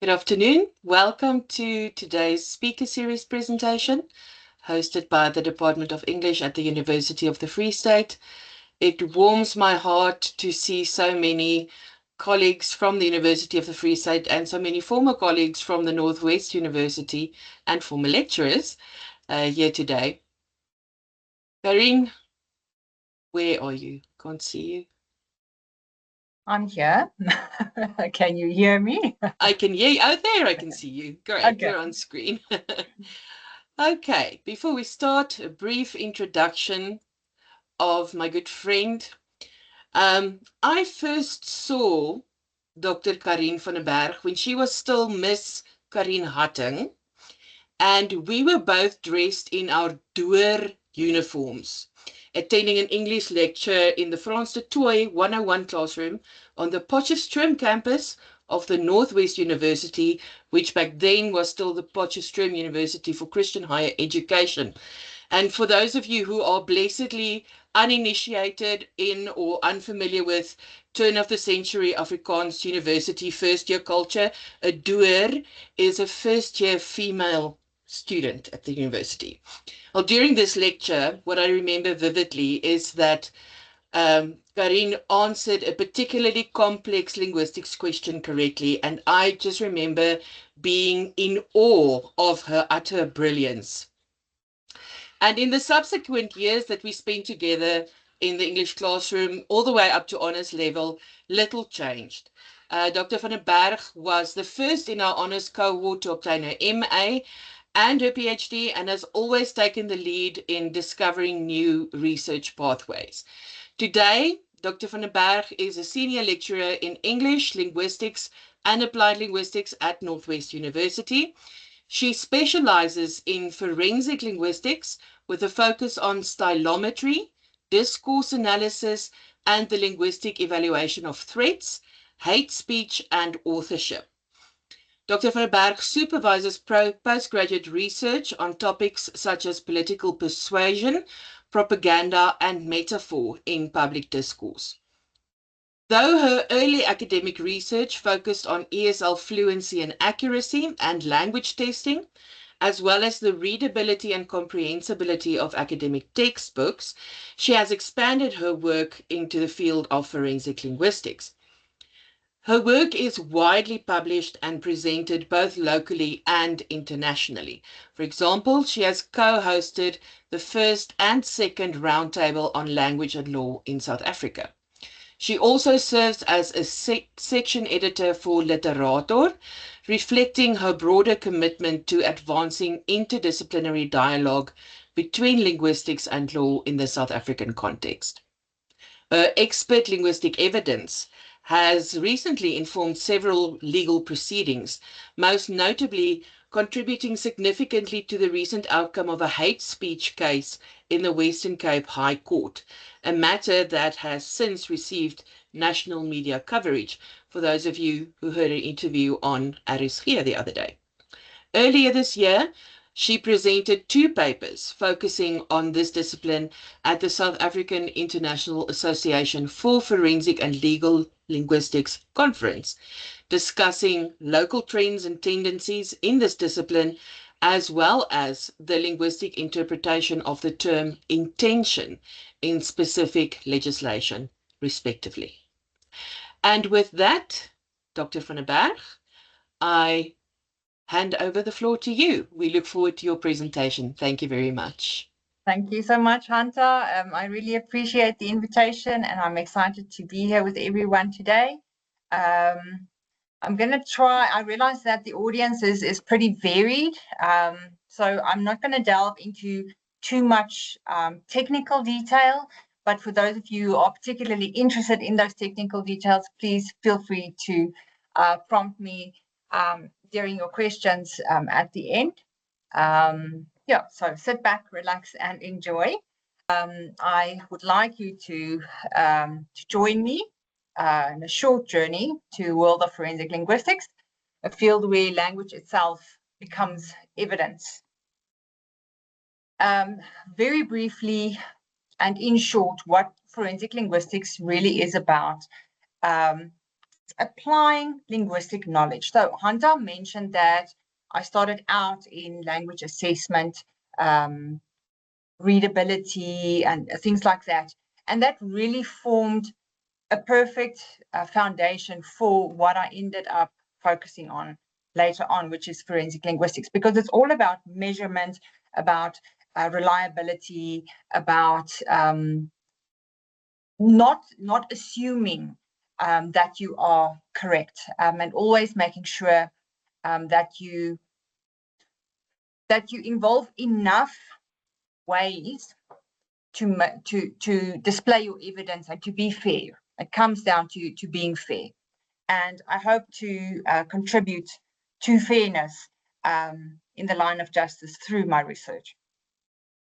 Good afternoon. Welcome to today's speaker series presentation, hosted by the Department of English at the University of the Free State. It warms my heart to see so many colleagues from the University of the Free State and so many former colleagues from the Northwest University and former lecturers here today. Karien, where are you? Can't see you. I'm here. Can you hear me? I can hear you. Oh, there I can see you. Great, okay. You're on screen. Okay, before we start, a brief introduction of my good friend. I first saw Dr. Karien van der Berg when she was still Miss Karien Hatting, and we were both dressed in our Doer uniforms, attending an English lecture in the Frans de Tooi 101 classroom on the Potchefstroom campus of the Northwest University, which back then was still the Potchefstroom University for Christian Higher Education. And for those of you who are blessedly uninitiated in or unfamiliar with turn of the century Afrikaans university first year culture, a doer is a first year female student at the university. Well, during this lecture, what I remember vividly is that Karien answered a particularly complex linguistics question correctly, and I just remember being in awe of her utter brilliance. And in the subsequent years that we spent together in the English classroom, all the way up to honors level, little changed. Dr. van der Berg was the first in our honors cohort to obtain her MA and her PhD, and has always taken the lead in discovering new research pathways. Today, Dr. van der Berg is a senior lecturer in English, linguistics, and applied linguistics at Northwest University. She specializes in forensic linguistics with a focus on stylometry, discourse analysis, and the linguistic evaluation of threats, hate speech, and authorship. Dr. van der Berg supervises postgraduate research on topics such as political persuasion, propaganda, and metaphor in public discourse. Though her early academic research focused on ESL fluency and accuracy and language testing, as well as the readability and comprehensibility of academic textbooks, she has expanded her work into the field of forensic linguistics. Her work is widely published and presented both locally and internationally. For example, she has co-hosted the first and second roundtable on language and law in South Africa. She also serves as a section editor for Literator, reflecting her broader commitment to advancing interdisciplinary dialogue between linguistics and law in the South African context. Her expert linguistic evidence has recently informed several legal proceedings, most notably contributing significantly to the recent outcome of a hate speech case in the Western Cape High Court, a matter that has since received national media coverage, for those of you who heard an interview on RSG the other day. Earlier this year, she presented 2 papers focusing on this discipline at the South African International Association for Forensic and Legal Linguistics Conference, discussing local trends and tendencies in this discipline, as well as the linguistic interpretation of the term intention in specific legislation, respectively. And with that, Dr. van der Berg, I hand over the floor to you. We look forward to your presentation. Thank you very much. Thank you so much, Hunter. I really appreciate the invitation, and I'm excited to be here with everyone today. I'm going to try, I realize that the audience is pretty varied, so I'm not going to delve into too much technical detail, but for those of you who are particularly interested in those technical details, please feel free to prompt me during your questions at the end. Yeah, so sit back, relax, and enjoy. I would like you to join me in a short journey to the world of forensic linguistics, a field where language itself becomes evidence. Very briefly and in short, what forensic linguistics really is about. applying linguistic knowledge. So Hunter mentioned that I started out in language assessment, readability, and things like that. And that really formed a perfect foundation for what I ended up focusing on later on, which is forensic linguistics, because it's all about measurement, about reliability, about not assuming that you are correct, and always making sure that you involve enough ways to display your evidence and to be fair. It comes down to being fair, and I hope to contribute to fairness in the line of justice through my research.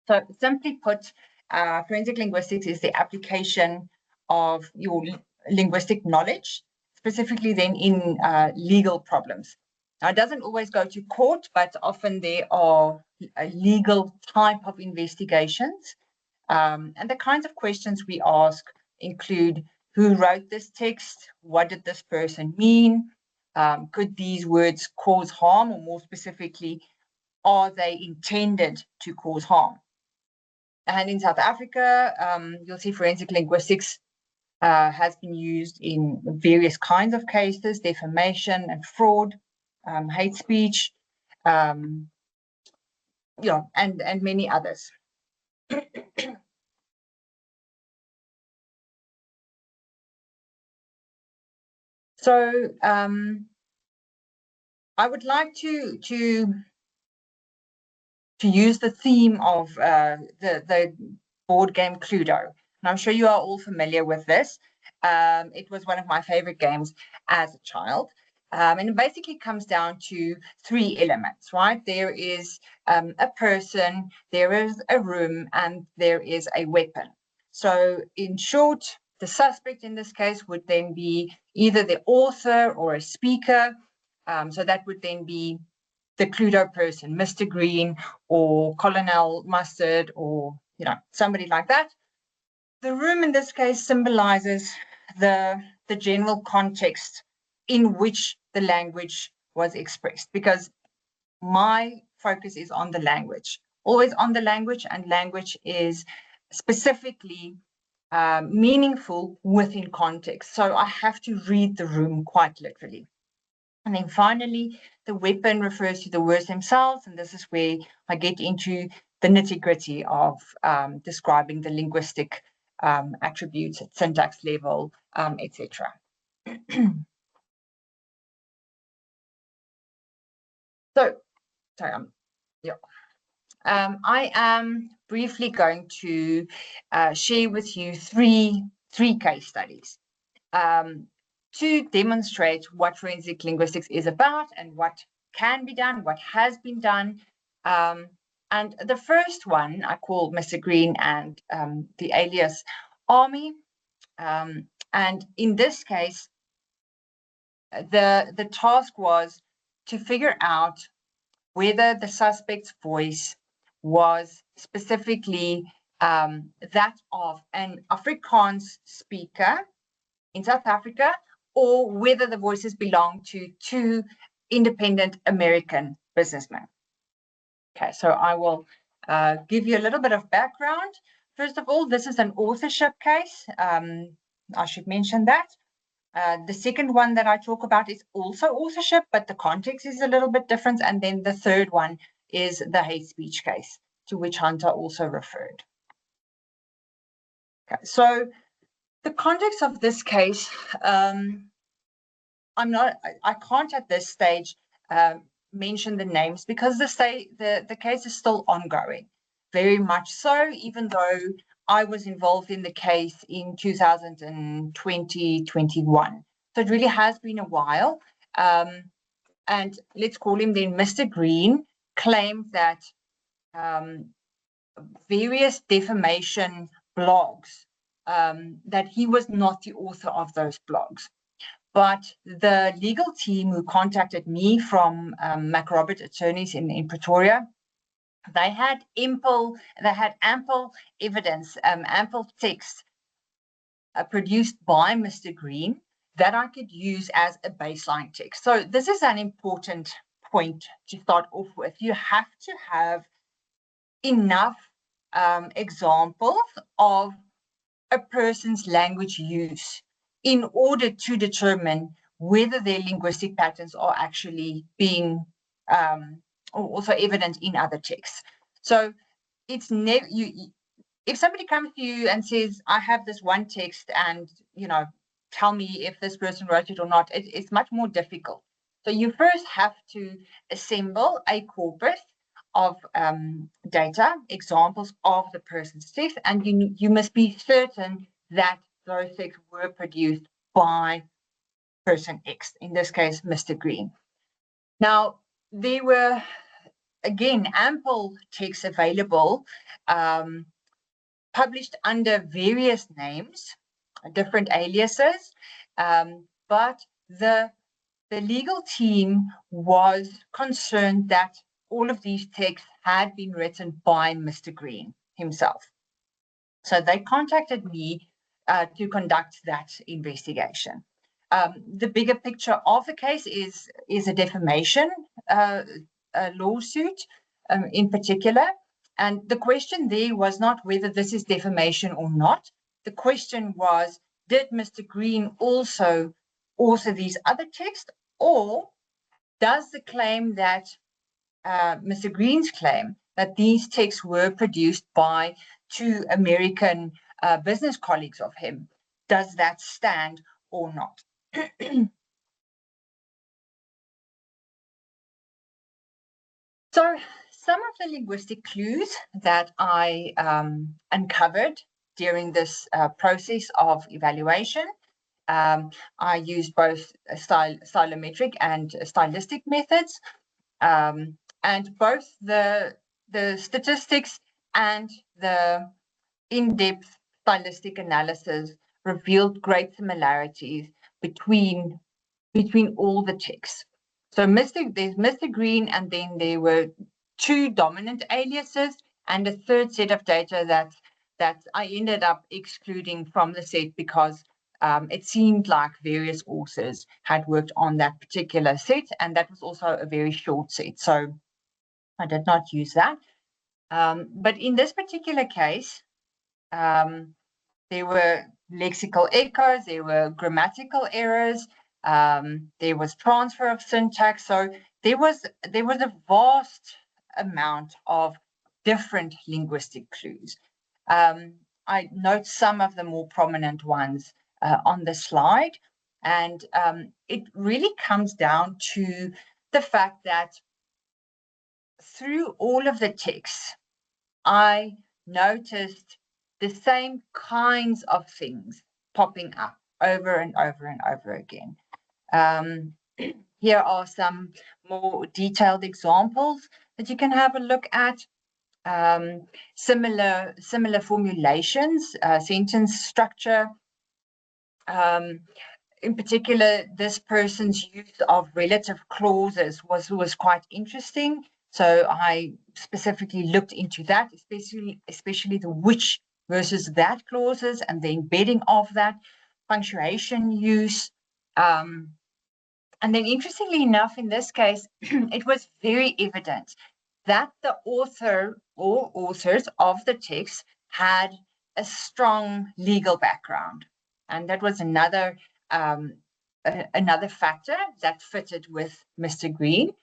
So simply put, forensic linguistics is the application of your linguistic knowledge, specifically then in legal problems. Now, it doesn't always go to court, but often there are legal type of investigations. And the kinds of questions we ask include: who wrote this text? What did this person mean? Could these words cause harm? Or more specifically, are they intended to cause harm? And in South Africa, you'll see forensic linguistics has been used in various kinds of cases: defamation and fraud, hate speech, and many others. So I would like to use the theme of the board game Cluedo. And I'm sure you are all familiar with this. It was one of my favorite games as a child. And it basically comes down to three elements, right? There is a person, there is a room, and there is a weapon. So in short, the suspect in this case would then be either the author or a speaker. So that would then be the Cluedo person, Mr. Green or Colonel Mustard, or somebody like that. The room in this case symbolizes the general context in which the language was expressed, because my focus is on the language, always on the language, and language is specifically meaningful within context. So I have to read the room quite literally. And then finally, the weapon refers to the words themselves, and this is where I get into the nitty-gritty of describing the linguistic attributes at syntax level, etc. So, sorry, I am briefly going to share with you three case studies to demonstrate what forensic linguistics is about and what can be done, what has been done. And the first one I call Mr. Green and the alias Army. And in this case, the task was to figure out whether the suspect's voice was specifically that of an Afrikaans speaker in South Africa, or whether the voices belong to two independent American businessmen. Okay, so I will give you a little bit of background. First of all, this is an authorship case. I should mention that. The second one that I talk about is also authorship, but the context is a little bit different. And then the third one is the hate speech case, to which Hunter also referred. Okay, so the context of this case, I can't at this stage mention the names, because the case is still ongoing, very much so, even though I was involved in the case in 2020-21. So it really has been a while. And let's call him then Mr. Green claimed that various defamation blogs, that he was not the author of those blogs. But the legal team who contacted me from McRobert Attorneys in Pretoria, they had ample evidence, ample text produced by Mr. Green that I could use as a baseline text. So this is an important point to start off with. You have to have enough examples of a person's language use in order to determine whether their linguistic patterns are actually being or also evident in other texts. So it's never if somebody comes to you and says, I have this one text and, tell me if this person wrote it or not, it's much more difficult. So you first have to assemble a corpus of data, examples of the person's text, and you must be certain that those texts were produced by person X, in this case, Mr. Green. Now, there were, again, ample texts available, published under various names, different aliases, but the legal team was concerned that all of these texts had been written by Mr. Green himself. So they contacted me to conduct that investigation. The bigger picture of the case is a defamation lawsuit in particular. And the question there was not whether this is defamation or not. The question was, did Mr. Green also author these other texts, or does the claim that Mr. Green's claim that these texts were produced by two American business colleagues of him, does that stand or not? So some of the linguistic clues that I uncovered during this process of evaluation, I used both stylometric and stylistic methods, and both the statistics and the in-depth stylistic analysis revealed great similarities between all the texts. So there's Mr. Green, and then there were two dominant aliases and a third set of data that I ended up excluding from the set because it seemed like various authors had worked on that particular set, and that was also a very short set. So I did not use that. But in this particular case, there were lexical echoes, there were grammatical errors, there was transfer of syntax. So there was a vast amount of different linguistic clues. I note some of the more prominent ones on the slide, and it really comes down to the fact that through all of the texts, I noticed the same kinds of things popping up over and over and over again. Here are some more detailed examples that you can have a look at. Similar formulations, sentence structure. In particular, this person's use of relative clauses was quite interesting. So I specifically looked into that, especially the which versus that clauses and the embedding of that, punctuation use. And then interestingly enough, in this case, it was very evident that the author or authors of the text had a strong legal background. And that was another factor that fitted with Mr. Green.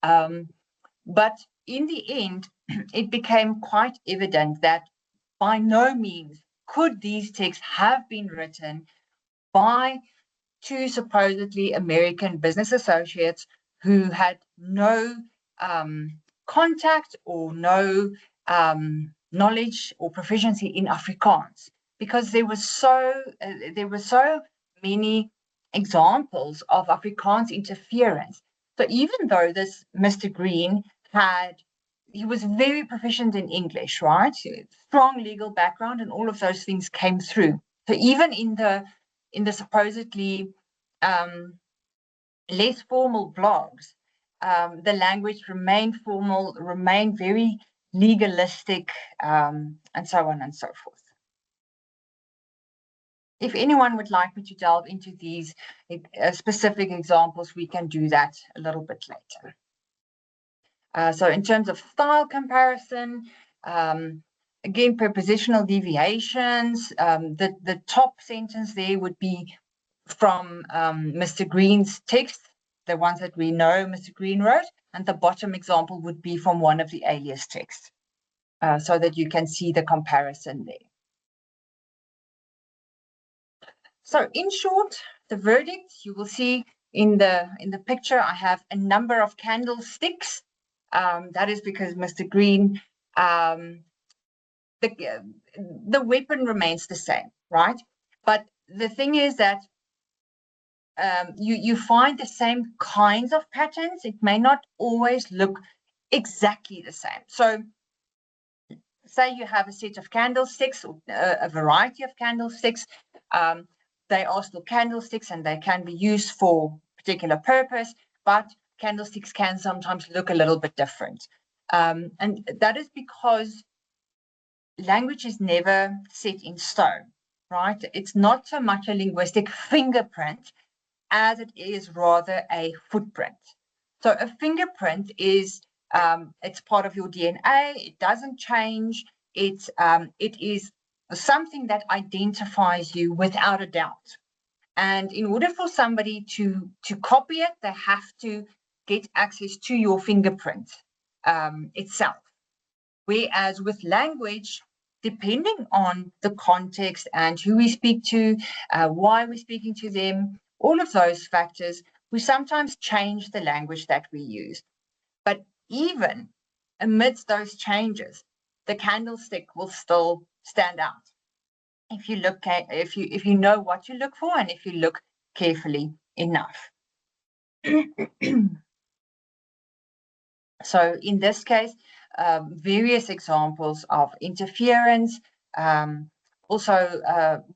But in the end, it became quite evident that by no means could these texts have been written by two supposedly American business associates who had no contact or no knowledge or proficiency in Afrikaans, because there were so many examples of Afrikaans interference. So even though this Mr. Green he was very proficient in English, right? Strong legal background, and all of those things came through. So even in the supposedly less formal blogs, the language remained formal, remained very legalistic, and so on and so forth. if anyone would like me to delve into these specific examples, we can do that a little bit later. So in terms of style comparison, again, prepositional deviations, the top sentence there would be from Mr. Green's text, the ones that we know Mr. Green wrote, and the bottom example would be from one of the alias texts, so that you can see the comparison there. So in short, the verdict, you will see in the picture, I have a number of candlesticks. That is because Mr. Green, the weapon remains the same, right? But the thing is that you find the same kinds of patterns. It may not always look exactly the same. So say you have a set of candlesticks, or a variety of candlesticks. They are still candlesticks and they can be used for a particular purpose, but candlesticks can sometimes look a little bit different. And that is because language is never set in stone, right? It's not so much a linguistic fingerprint as it is rather a footprint. So a fingerprint is, it's part of your DNA. It doesn't change. It is something that identifies you without a doubt. And in order for somebody to copy it, they have to get access to your fingerprint itself. Whereas with language, depending on the context and who we speak to, why we're speaking to them, all of those factors, we sometimes change the language that we use. But even amidst those changes, the candlestick will still stand out if you look at, if you know what you look for and if you look carefully enough. So in this case, various examples of interference, also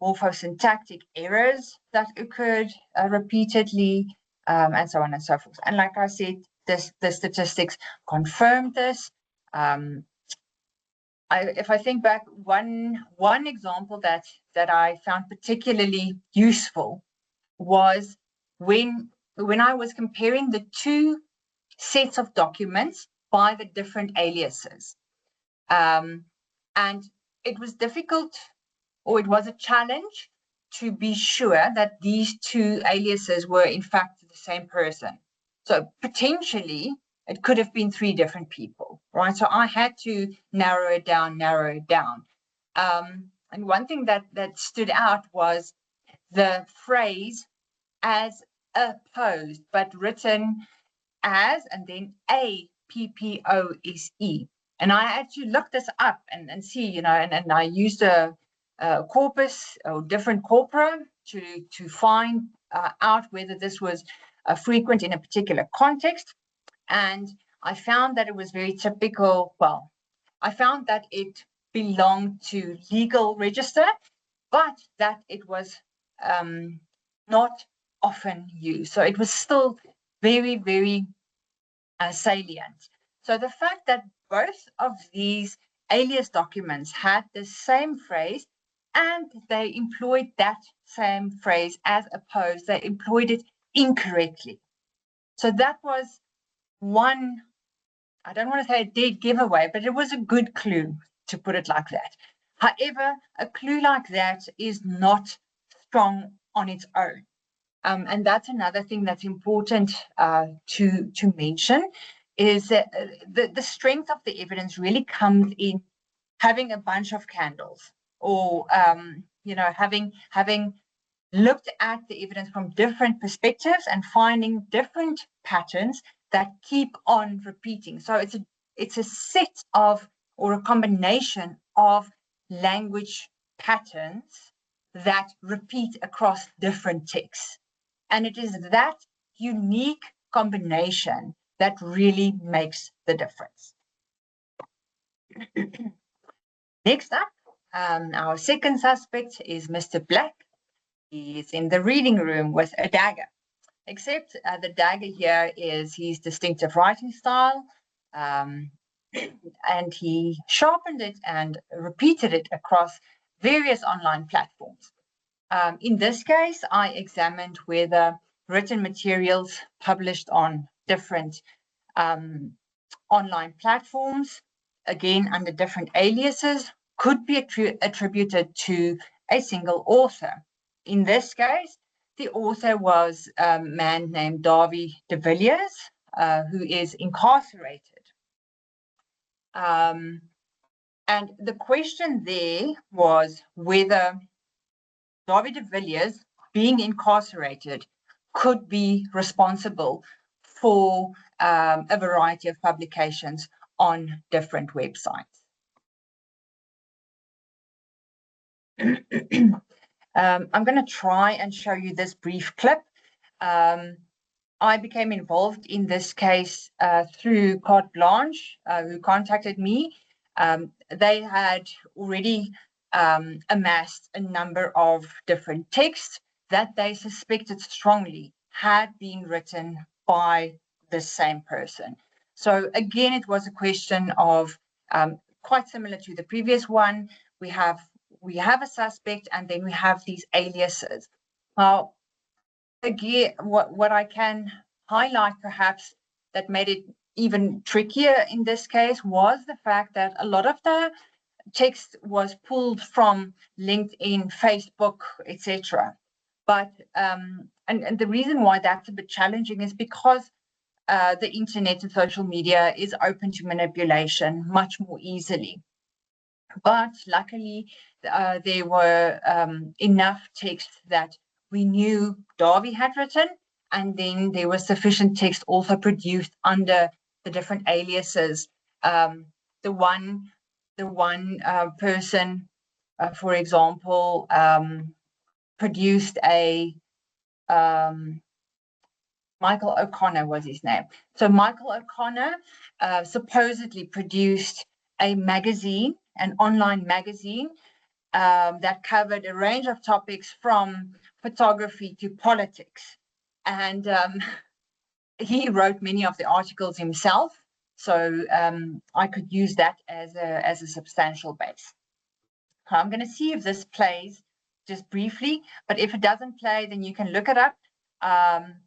morphosyntactic errors that occurred repeatedly, and so on and so forth. And like I said, the statistics confirmed this. If I think back, one example that I found particularly useful was when I was comparing the two sets of documents by the different aliases. And it was difficult, or it was a challenge, to be sure that these two aliases were in fact the same person. So potentially it could have been three different people, right? So I had to narrow it down. And one thing that stood out was the phrase "as opposed," but written as and then APPOSE. And I had to look this up and see, you know, and I used a corpus or different corpora to find out whether this was frequent in a particular context. And I found that it was very typical. Well, I found that it belonged to legal register, but that it was not often used. So it was still very, very salient. So the fact that both of these alias documents had the same phrase and they employed that same phrase as opposed, they employed it incorrectly. So that was one, I don't want to say a dead giveaway, but it was a good clue, to put it like that. However, a clue like that is not strong on its own. And that's another thing that's important to mention, is that the strength of the evidence really comes in having a bunch of candles, or you know, having looked at the evidence from different perspectives and finding different patterns that keep on repeating. So it's a set of, or a combination of, language patterns that repeat across different texts. And it is that unique combination that really makes the difference. Next up, our second suspect is Mr. Black. He is in the reading room with a dagger, except the dagger here is his distinctive writing style, and he sharpened it and repeated it across various online platforms. In this case, I examined whether written materials published on different online platforms, again under different aliases, could be attributed to a single author. In this case, the author was a man named Davy de Villiers, who is incarcerated. And the question there was whether Davy de Villiers, being incarcerated, could be responsible for a variety of publications on different websites. I'm going to try and show you this brief clip. I became involved in this case through Carte Blanche, who contacted me. They had already amassed a number of different texts that they suspected strongly had been written by the same person. So again, it was a question of quite similar to the previous one. We have a suspect, and then we have these aliases. Now, again, what I can highlight perhaps that made it even trickier in this case was the fact that a lot of the text was pulled from LinkedIn, Facebook, etc. But and the reason why that's a bit challenging is because the internet and social media is open to manipulation much more easily. But luckily, there were enough text that we knew Davy had written, and then there was sufficient text also produced under the different aliases. The one person, for example, produced a Michael O'Connor was his name. So Michael O'Connor supposedly produced a magazine, an online magazine that covered a range of topics from photography to politics. And he wrote many of the articles himself. So I could use that as a substantial base. I'm going to see if this plays just briefly, but if it doesn't play, then you can look it up.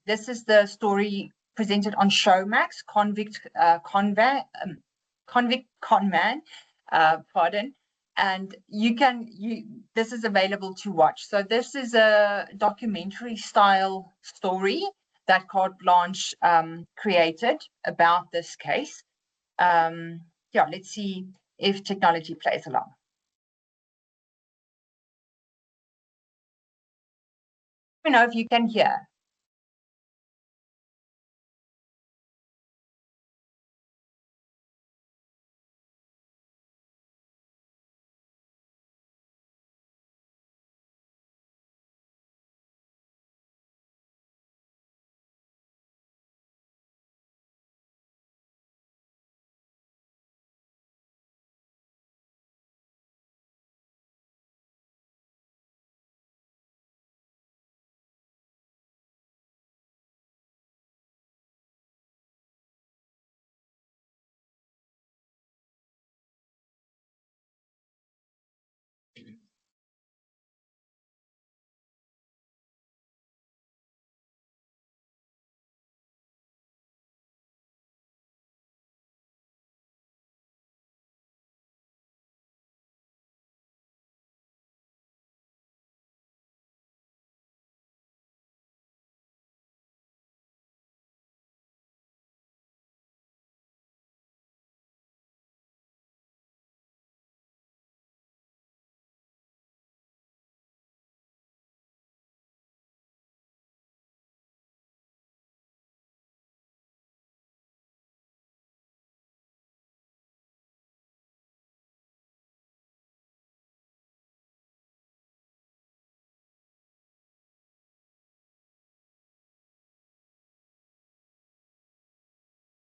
This is the story presented on Showmax, Convict Conman, pardon. And this is available to watch. So this is a documentary style story that Carte Blanche created about this case. Yeah, let's see if technology plays along. Let me know if you can hear.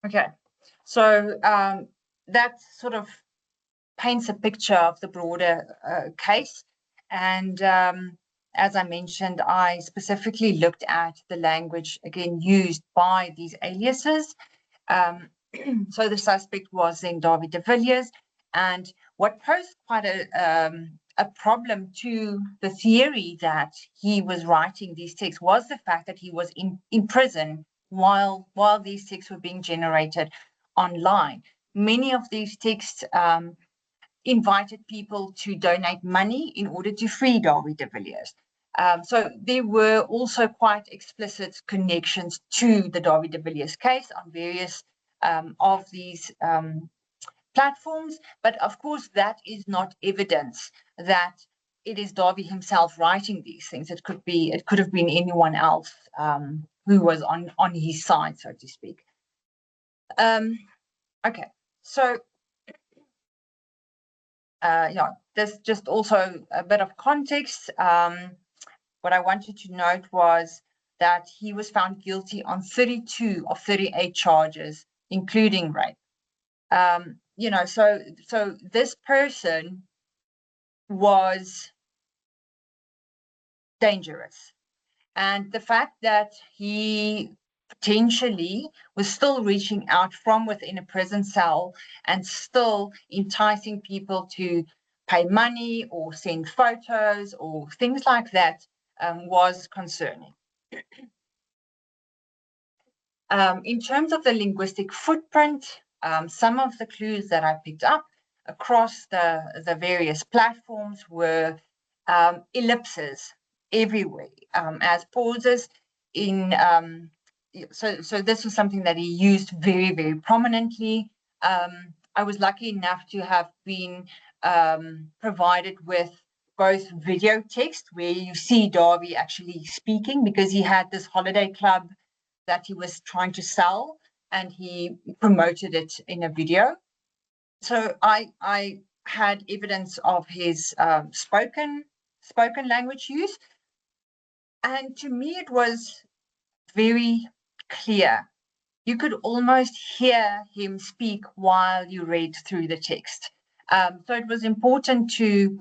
Okay, so that sort of paints a picture of the broader case. And as I mentioned, I specifically looked at the language, again, used by these aliases. So the suspect was then Davy de Villiers. And what posed quite a problem to the theory that he was writing these texts was the fact that he was in prison while these texts were being generated online. Many of these texts invited people to donate money in order to free Darby de Villiers. So there were also quite explicit connections to the Darby de Villiers case on various of these platforms, but of course that is not evidence that it is Darby himself writing these things. It could have been anyone else who was on his side, so to speak. Okay, so yeah, there's just also a bit of context. What I wanted to note was that he was found guilty on 32 of 38 charges, including rape. You know, so this person was dangerous. And the fact that he potentially was still reaching out from within a prison cell and still enticing people to pay money or send photos or things like that was concerning. In terms of the linguistic footprint, some of the clues that I picked up across the various platforms were ellipses everywhere as pauses in so this was something that he used very, very prominently. I was lucky enough to have been provided with both video text where you see Darby actually speaking, because he had this holiday club that he was trying to sell and he promoted it in a video. So I had evidence of his spoken language use, and to me it was very clear. You could almost hear him speak while you read through the text. So it was important to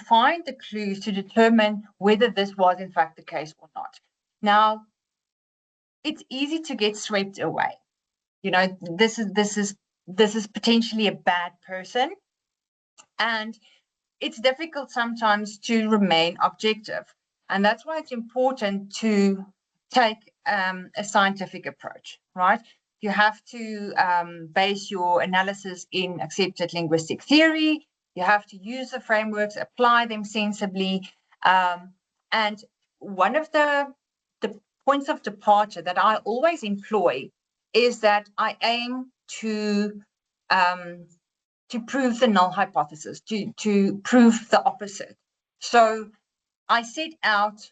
find the clues to determine whether this was in fact the case or not. Now, it's easy to get swept away. You know, this is potentially a bad person, and it's difficult sometimes to remain objective. And that's why it's important to take a scientific approach, right? You have to base your analysis in accepted linguistic theory. You have to use the frameworks, apply them sensibly. And one of the points of departure that I always employ is that I aim to prove the null hypothesis, to prove the opposite. So I set out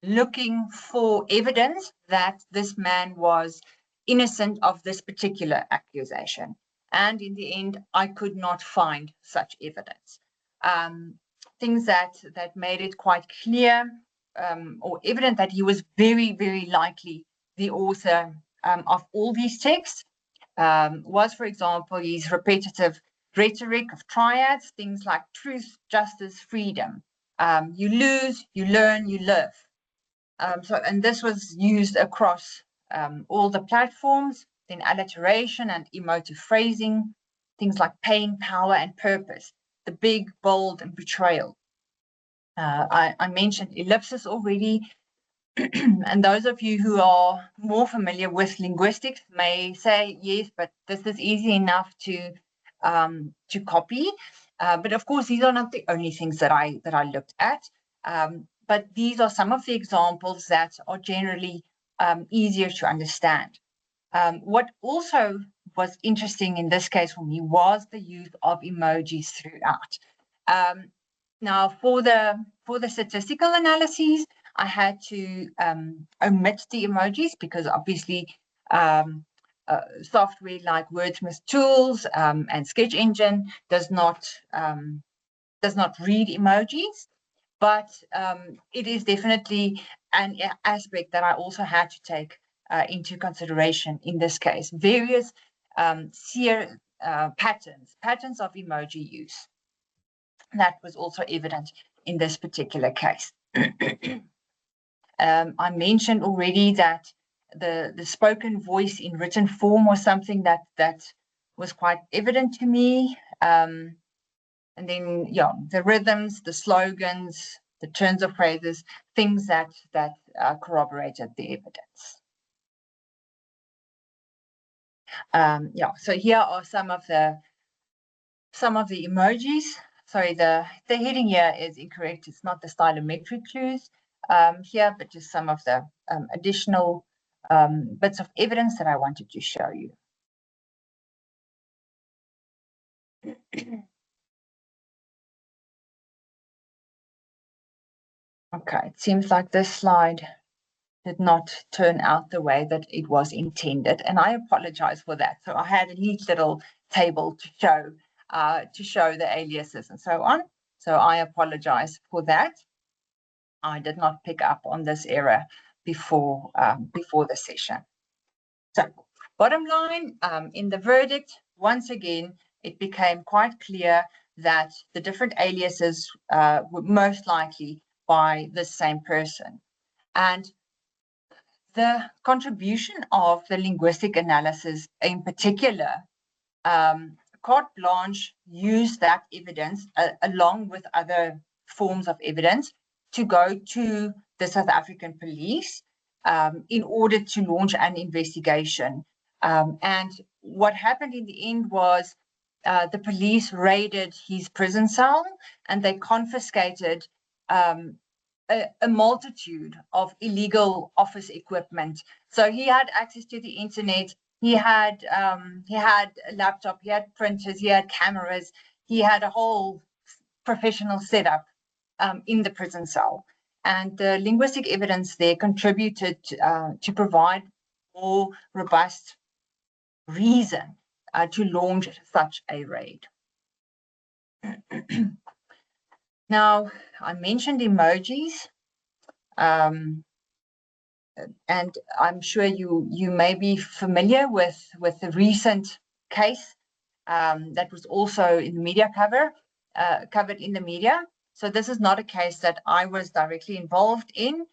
looking for evidence that this man was innocent of this particular accusation. And in the end, I could not find such evidence. Things that made it quite clear or evident that he was very, very likely the author of all these texts was, for example, his repetitive rhetoric of triads, things like truth, justice, freedom. You lose, you learn, you live. And this was used across all the platforms. Then alliteration and emotive phrasing, things like pain, power, and purpose, the big, bold, and betrayal. I mentioned ellipsis already. And those of you who are more familiar with linguistics may say, yes, but this is easy enough to copy. But of course, these are not the only things that I looked at. But these are some of the examples that are generally easier to understand. What also was interesting in this case for me was the use of emojis throughout. Now, for the statistical analyses, I had to omit the emojis because obviously software like Wordsmith Tools and Sketch Engine does not read emojis, but it is definitely an aspect that I also had to take into consideration in this case. Various patterns of emoji use. That was also evident in this particular case. I mentioned already that the spoken voice in written form was something that was quite evident to me. And then, yeah, the rhythms, the slogans, the turns of phrases, things that corroborated the evidence. Yeah, so here are some of the emojis. Sorry, the heading here is incorrect. It's not the stylometric clues here, but just some of the additional bits of evidence that I wanted to show you. Okay, it seems like this slide did not turn out the way that it was intended, and I apologize for that. So I had a neat little table to show the aliases and so on. So I apologize for that. I did not pick up on this error before the session. So bottom line, in the verdict, once again, it became quite clear that the different aliases were most likely by the same person. And the contribution of the linguistic analysis in particular, carte blanche used that evidence along with other forms of evidence to go to the South African police in order to launch an investigation. And what happened in the end was the police raided his prison cell and they confiscated a multitude of illegal office equipment. So he had access to the internet. He had a laptop. He had printers. He had cameras. He had a whole professional setup in the prison cell. And the linguistic evidence there contributed to provide more robust reason to launch such a raid. Now, I mentioned emojis, and I'm sure you may be familiar with the recent case that was also in the media covered in the media. So this is not a case that I was directly involved in.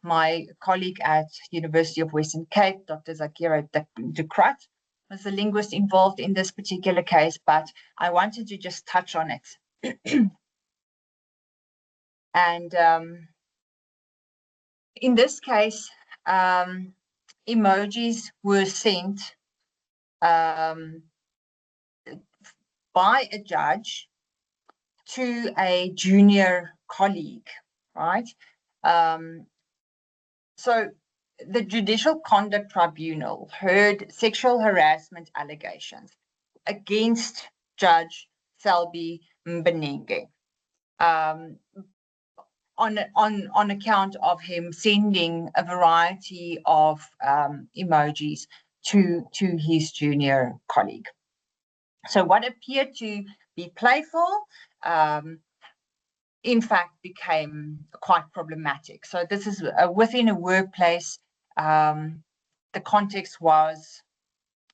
My colleague at University of Western Cape, Dr. Zakira de Krat, was the linguist involved in this particular case, but I wanted to just touch on it. And in this case, emojis were sent by a judge to a junior colleague, right? So the Judicial Conduct Tribunal heard sexual harassment allegations against Judge Selby Mbenenge on account of him sending a variety of emojis to his junior colleague. So what appeared to be playful, in fact, became quite problematic. So this is within a workplace. The context was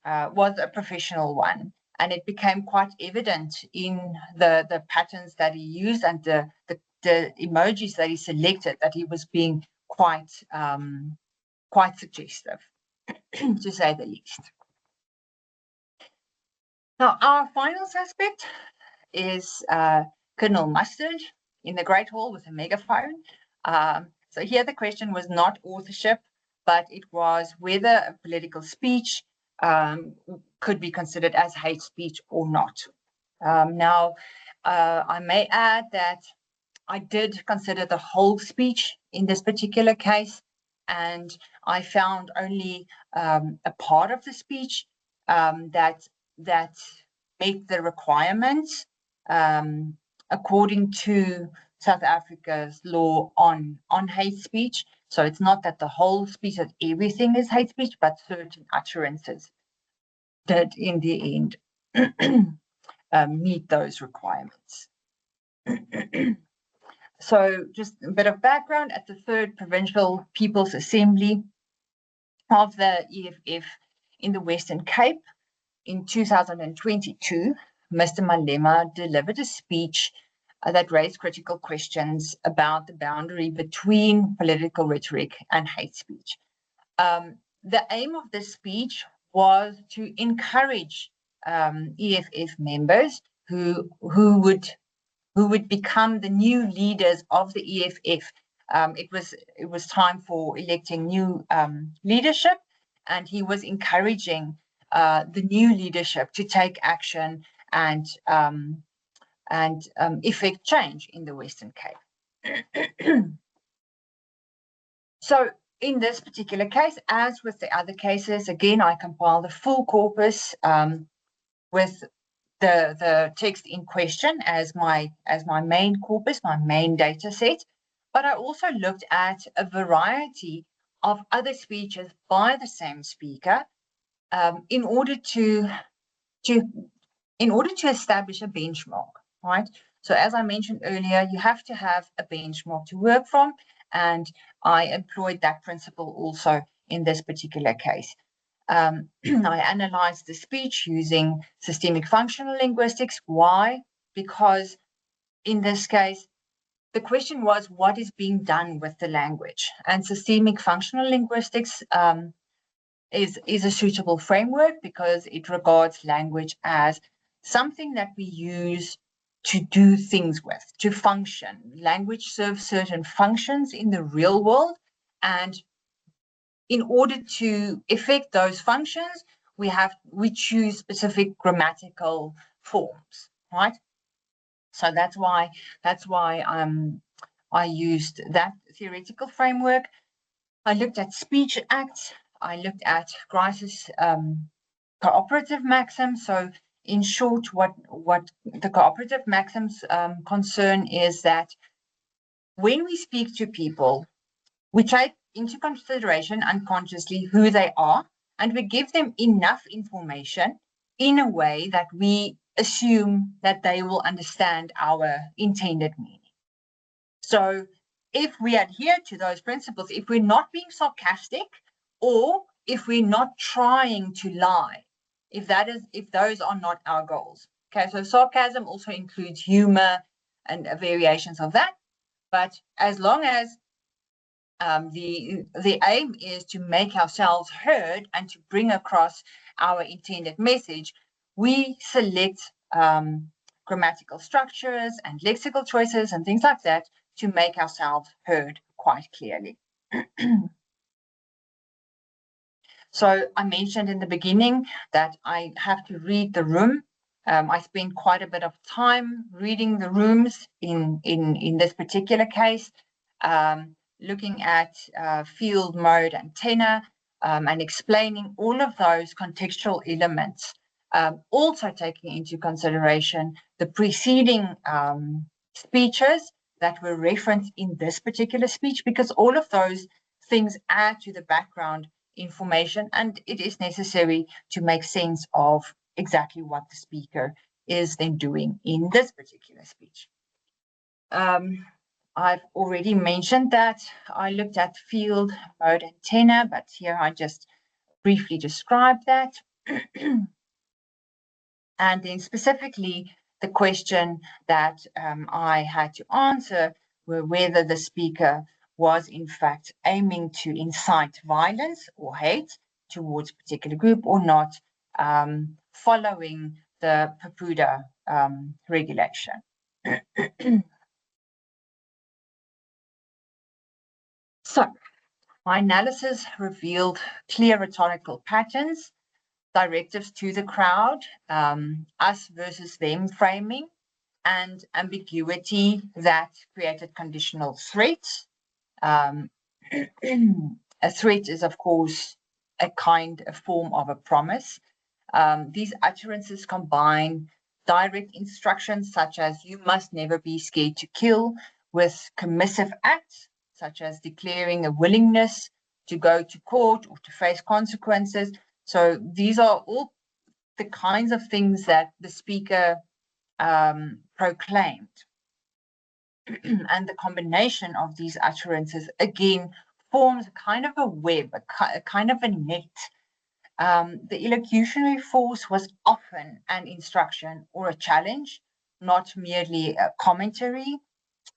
a professional one, and it became quite evident in the patterns that he used and the emojis that he selected that he was being quite suggestive, to say the least. Now, our final suspect is Colonel Mustard in the Great Hall with a megaphone. So here the question was not authorship, but it was whether a political speech could be considered as hate speech or not. Now, I may add that I did consider the whole speech in this particular case, and I found only a part of the speech that met the requirements according to South Africa's law on hate speech. So it's not that the whole speech, that everything is hate speech, but certain utterances did in the end meet those requirements. So just a bit of background, at the 3rd Provincial People's Assembly of the EFF in the Western Cape in 2022, Mr. Malema delivered a speech that raised critical questions about the boundary between political rhetoric and hate speech. The aim of this speech was to encourage EFF members who would become the new leaders of the EFF. It was time for electing new leadership, and he was encouraging the new leadership to take action and effect change in the Western Cape. So in this particular case, as with the other cases, again, I compile the full corpus with the text in question as my main corpus, my main data set. But I also looked at a variety of other speeches by the same speaker in order to establish a benchmark, right? So as I mentioned earlier, you have to have a benchmark to work from, and I employed that principle also in this particular case. I analyzed the speech using systemic functional linguistics. Why? Because in this case, the question was, what is being done with the language? And systemic functional linguistics is a suitable framework because it regards language as something that we use to do things with, to function. Language serves certain functions in the real world, and in order to effect those functions, we choose specific grammatical forms, right? So that's why I used that theoretical framework. I looked at speech acts. I looked at Grice's cooperative maxim. So in short, what the cooperative maxims concern is that when we speak to people, we take into consideration unconsciously who they are, and we give them enough information in a way that we assume that they will understand our intended meaning. So if we adhere to those principles, if we're not being sarcastic, or if we're not trying to lie, if those are not our goals. Okay, so sarcasm also includes humor and variations of that. But as long as the aim is to make ourselves heard and to bring across our intended message, we select grammatical structures and lexical choices and things like that to make ourselves heard quite clearly. So I mentioned in the beginning that I have to read the room. I spent quite a bit of time reading the rooms in this particular case, looking at field, mode, and tenor, and explaining all of those contextual elements, also taking into consideration the preceding speeches that were referenced in this particular speech, because all of those things add to the background information, and it is necessary to make sense of exactly what the speaker is then doing in this particular speech. I've already mentioned that I looked at field, mode, and tenor, but here I just briefly describe that. And then specifically, the question that I had to answer were whether the speaker was in fact aiming to incite violence or hate towards a particular group or not, following the Papuda regulation. So my analysis revealed clear rhetorical patterns, directives to the crowd, us versus them framing, and ambiguity that created conditional threats. A threat is, of course, a form of a promise. These utterances combine direct instructions such as "you must never be scared to kill" with commissive acts such as declaring a willingness to go to court or to face consequences. So these are all the kinds of things that the speaker proclaimed. And the combination of these utterances, again, forms a kind of a web, a kind of a net. The elocutionary force was often an instruction or a challenge, not merely a commentary.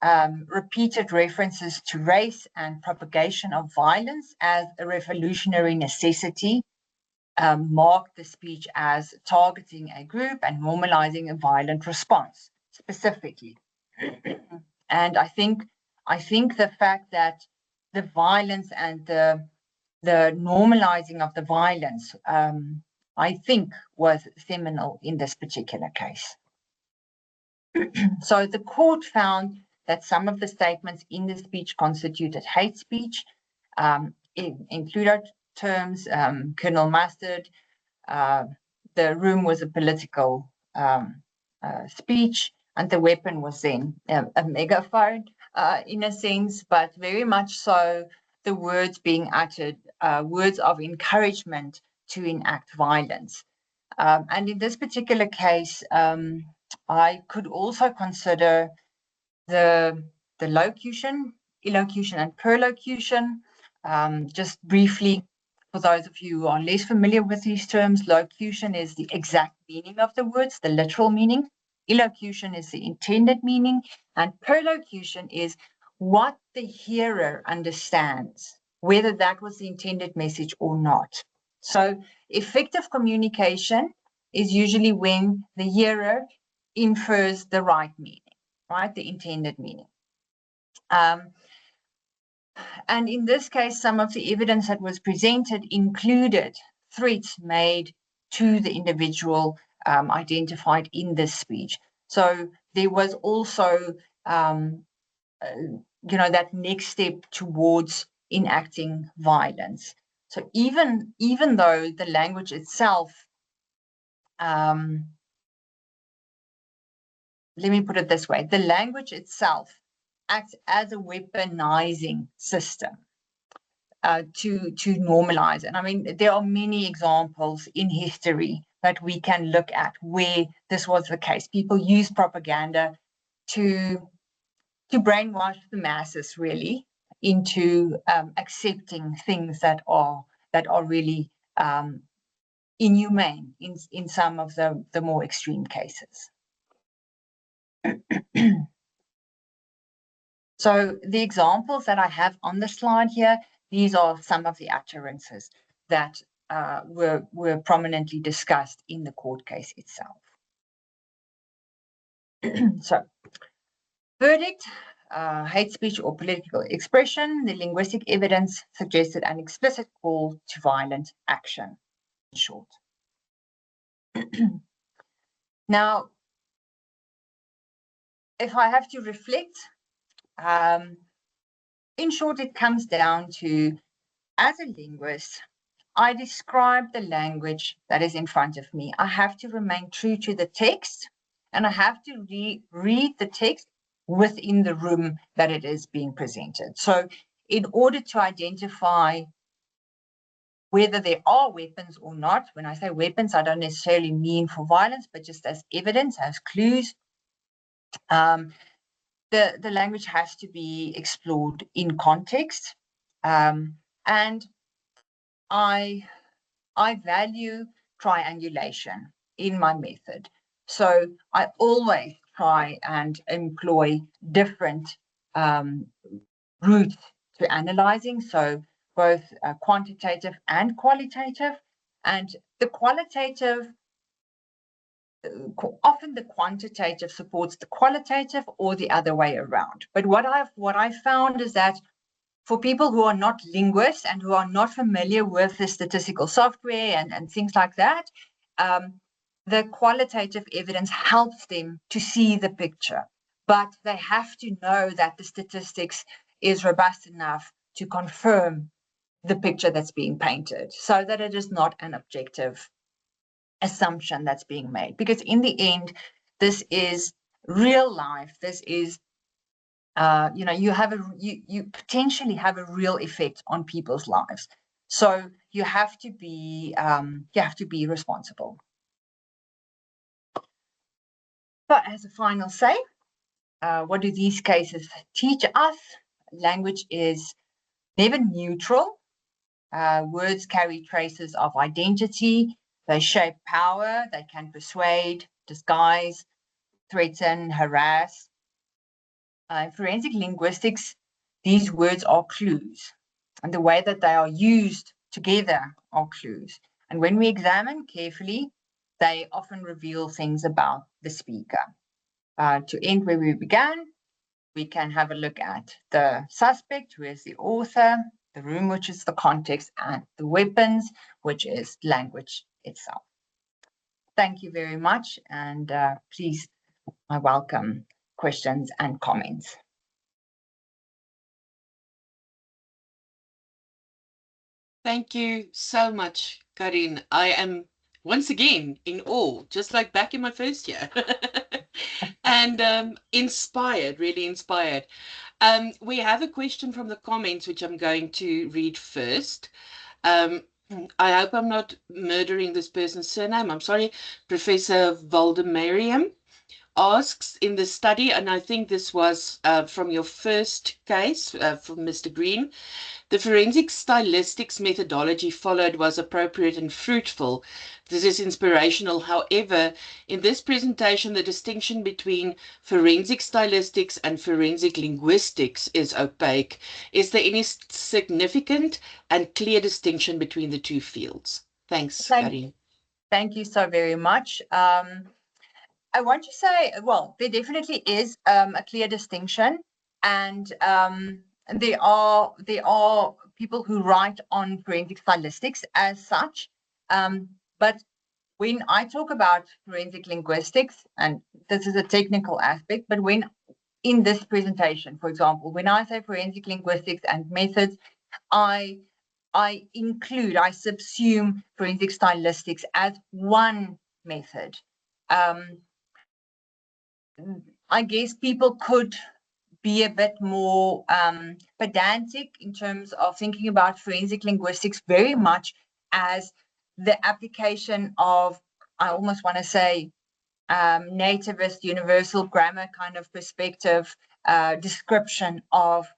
Repeated references to race and propagation of violence as a revolutionary necessity, marked the speech as targeting a group and normalizing a violent response specifically. And I think the fact that the violence and the normalizing of the violence, I think, was seminal in this particular case. So the court found that some of the statements in the speech constituted hate speech. In Cluedo terms, Colonel Mustard, the room was a political speech, and the weapon was then a megaphone, in a sense, but very much so the words being uttered, words of encouragement to enact violence. And in this particular case, I could also consider the locution, elocution, and perlocution. Just briefly, for those of you who are less familiar with these terms, locution is the exact meaning of the words, the literal meaning. Elocution is the intended meaning, and perlocution is what the hearer understands, whether that was the intended message or not. So effective communication is usually when the hearer infers the right meaning, right, the intended meaning. And in this case, some of the evidence that was presented included threats made to the individual identified in this speech. So there was also, that next step towards enacting violence. So even though the language itself, let me put it this way, the language itself acts as a weaponizing system to normalize. And I mean, there are many examples in history that we can look at where this was the case. People use propaganda to brainwash the masses, really, into accepting things that are really inhumane in some of the more extreme cases. So the examples that I have on the slide here, these are some of the utterances that were prominently discussed in the court case itself. So, verdict, hate speech or political expression. The linguistic evidence suggested an explicit call to violent action, in short. Now, if I have to reflect, in short, it comes down to, as a linguist, I describe the language that is in front of me. I have to remain true to the text, and I have to read the text within the room that it is being presented. So in order to identify whether there are weapons or not, when I say weapons, I don't necessarily mean for violence, but just as evidence, as clues, the language has to be explored in context. And I value triangulation in my method. So I always try and employ different routes to analyzing, so both quantitative and qualitative. And the qualitative, often the quantitative supports the qualitative or the other way around. But what I've found is that for people who are not linguists and who are not familiar with the statistical software and things like that, the qualitative evidence helps them to see the picture, but they have to know that the statistics is robust enough to confirm the picture that's being painted, so that it is not an objective assumption that's being made. Because in the end, this is real life. This is you potentially have a real effect on people's lives. So you have to be responsible. But as a final say, what do these cases teach us? Language is never neutral. Words carry traces of identity. They shape power. They can persuade, disguise, threaten, harass. In forensic linguistics, these words are clues, and the way that they are used together are clues. And when we examine carefully, they often reveal things about the speaker. To end where we began, we can have a look at the suspect, who is the author, the room, which is the context, and the weapons, which is language itself. Thank you very much, and please, I welcome questions and comments. Thank you so much, Karien. I am once again in awe, just like back in my first year. And inspired, really inspired. We have a question from the comments, which I'm going to read first. I hope I'm not murdering this person's surname. I'm sorry. Professor Voldemariam asks, in the study, and I think this was from your first case, from Mr. Green, the forensic stylistics methodology followed was appropriate and fruitful. This is inspirational. However, in this presentation, the distinction between forensic stylistics and forensic linguistics is opaque. Is there any significant and clear distinction between the two fields? Thanks, Karien. Thank you so very much. I want to say, well, there definitely is a clear distinction, and there are people who write on forensic stylistics as such. But when I talk about forensic linguistics, and this is a technical aspect, but when in this presentation, for example, when I say forensic linguistics and methods, I subsume forensic stylistics as one method. I guess people could be a bit more pedantic in terms of thinking about forensic linguistics very much as the application of, I almost want to say, nativist universal grammar kind of perspective description of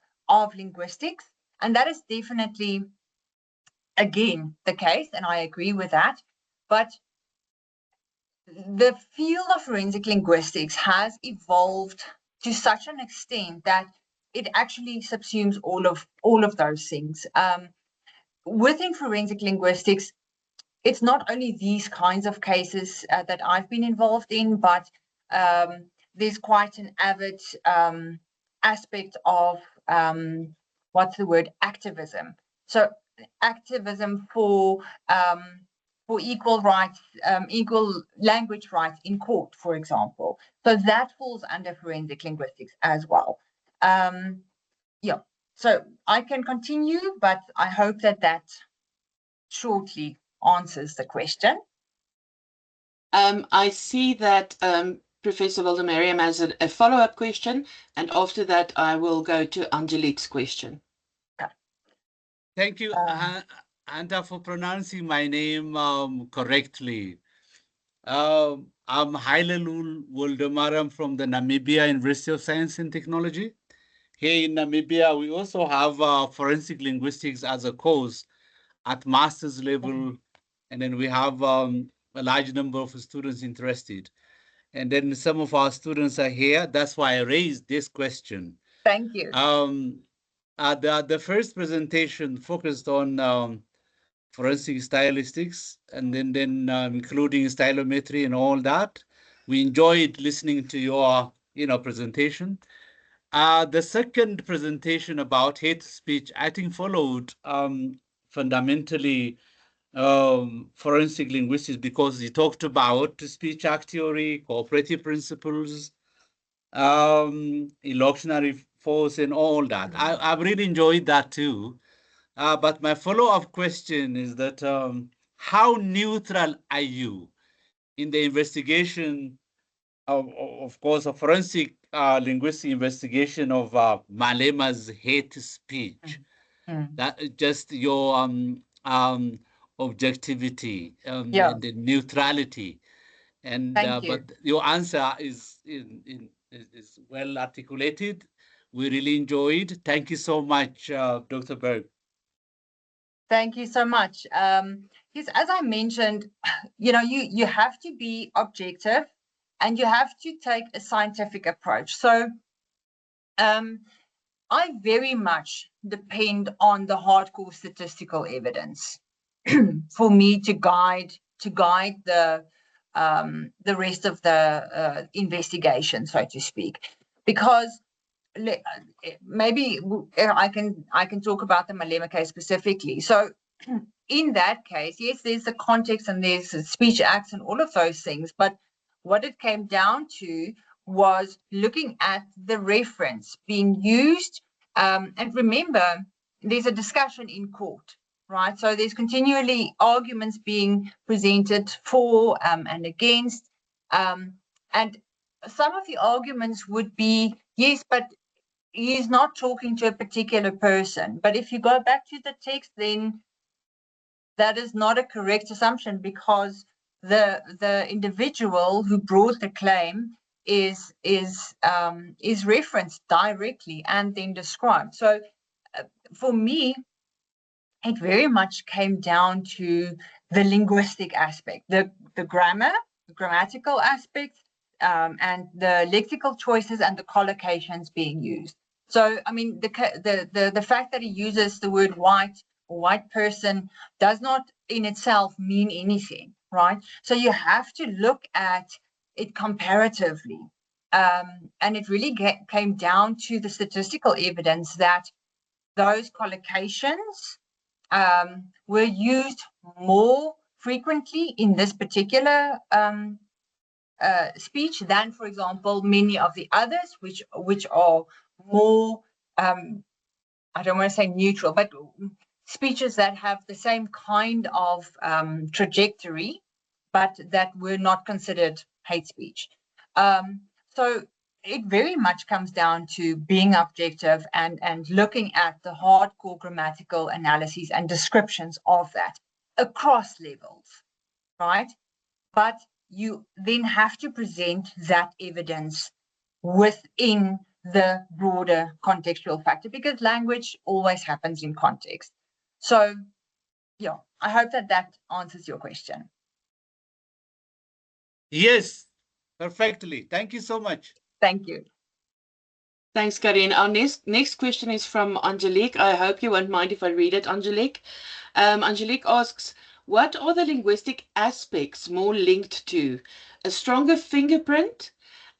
linguistics. And that is definitely, again, the case, and I agree with that. But the field of forensic linguistics has evolved to such an extent that it actually subsumes all of those things. Within forensic linguistics, it's not only these kinds of cases that I've been involved in, but there's quite an avid aspect of what's the word, activism. So activism for equal rights, equal language rights in court, for example. So that falls under forensic linguistics as well. Yeah, so I can continue, but I hope that shortly answers the question. I see that Professor Voldemariam has a follow-up question, and after that I will go to Angelique's question. Okay. Thank you, Anta, for pronouncing my name correctly. I'm Hailelul Voldemariam from the Namibia University of Science and Technology. Here in Namibia, we also have forensic linguistics as a course at master's level, and then we have a large number of students interested. And then some of our students are here. That's why I raised this question. Thank you. The first presentation focused on forensic stylistics, and then including stylometry and all that. We enjoyed listening to your presentation. The second presentation about hate speech, I think, followed fundamentally forensic linguistics, because he talked about speech act theory, cooperative principles, illusionary force, and all that. I've really enjoyed that too. But my follow-up question is that how neutral are you in the investigation of course, a forensic linguistic investigation of Malema's hate speech? That just your objectivity and the neutrality, and but your answer is well articulated. We really enjoyed. Thank you so much, Dr. Berg. Thank you so much. Yes, as I mentioned, you have to be objective, and you have to take a scientific approach. So I very much depend on the hardcore statistical evidence. for me to guide the rest of the investigation, so to speak, because maybe I can talk about the Malema case specifically. So in that case, yes, there's the context and there's the speech acts and all of those things, but what it came down to was looking at the reference being used. And remember, there's a discussion in court, right? So there's continually arguments being presented for and against. And some of the arguments would be, yes, but he's not talking to a particular person. But if you go back to the text, then that is not a correct assumption, because the individual who brought the claim is referenced directly and then described. So for me, it very much came down to the linguistic aspect, the grammar, the grammatical aspects, and the lexical choices and the collocations being used. So, I mean, the fact that he uses the word white or white person does not in itself mean anything, right? So you have to look at it comparatively. And it really came down to the statistical evidence that those collocations were used more frequently in this particular speech than, for example, many of the others, which are more, I don't want to say neutral, but speeches that have the same kind of trajectory, but that were not considered hate speech. So it very much comes down to being objective and looking at the hardcore grammatical analyses and descriptions of that across levels, right? But you then have to present that evidence within the broader contextual factor, because language always happens in context. So, yeah, I hope that answers your question. Yes, perfectly. Thank you so much. Thank you. Thanks, Karien. Our next question is from Angelique. I hope you won't mind if I read it, Angelique. Angelique asks, what are the linguistic aspects more linked to? A stronger fingerprint?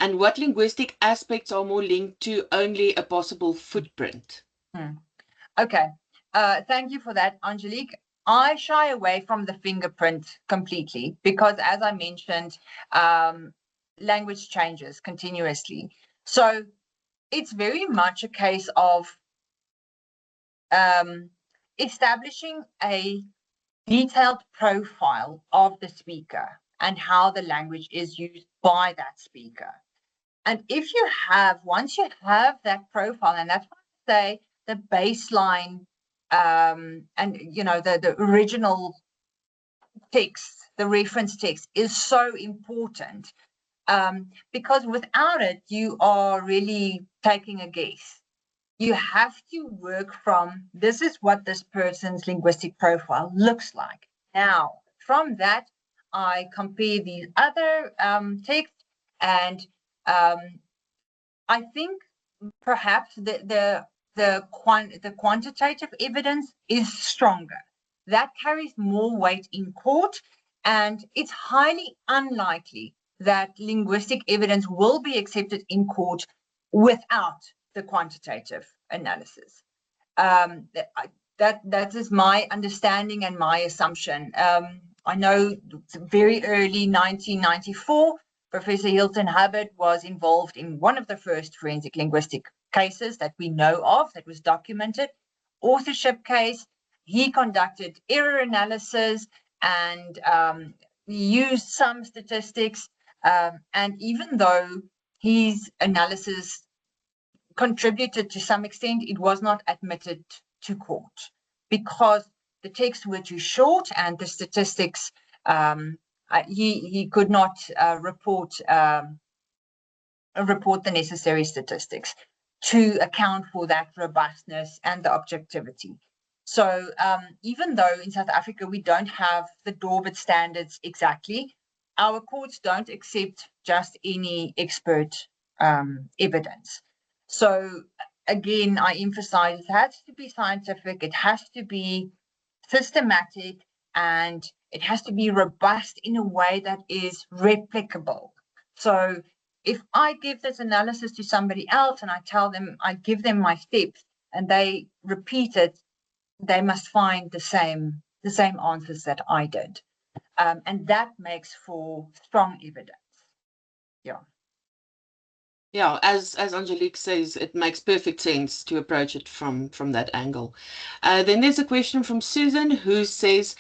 And what linguistic aspects are more linked to only a possible footprint? Okay. Thank you for that, Angelique. I shy away from the fingerprint completely because, as I mentioned, language changes continuously. So it's very much a case of establishing a detailed profile of the speaker and how the language is used by that speaker. And if you have, once you have that profile, and that's why I say the baseline and, you know, the original text, the reference text is so important, because without it, you are really taking a guess. You have to work from, this is what this person's linguistic profile looks like. Now, from that, I compare these other texts, and I think perhaps the quantitative evidence is stronger. That carries more weight in court, and it's highly unlikely that linguistic evidence will be accepted in court without the quantitative analysis. That is my understanding and my assumption. I know very early 1994, Professor Hilton Hubbard was involved in one of the first forensic linguistic cases that we know of, that was documented, authorship case. He conducted error analysis and he used some statistics. And even though his analysis contributed to some extent, it was not admitted to court because the texts were too short and the statistics, he could not report the necessary statistics to account for that robustness and the objectivity. So even though in South Africa we don't have the Daubert standards exactly, our courts don't accept just any expert evidence. So again, I emphasize it has to be scientific, it has to be systematic, and it has to be robust in a way that is replicable. So if I give this analysis to somebody else and I give them my steps and they repeat it, they must find the same answers that I did. And that makes for strong evidence. Yeah. Yeah, as Angelique says, it makes perfect sense to approach it from that angle. Then there's a question from Susan who says,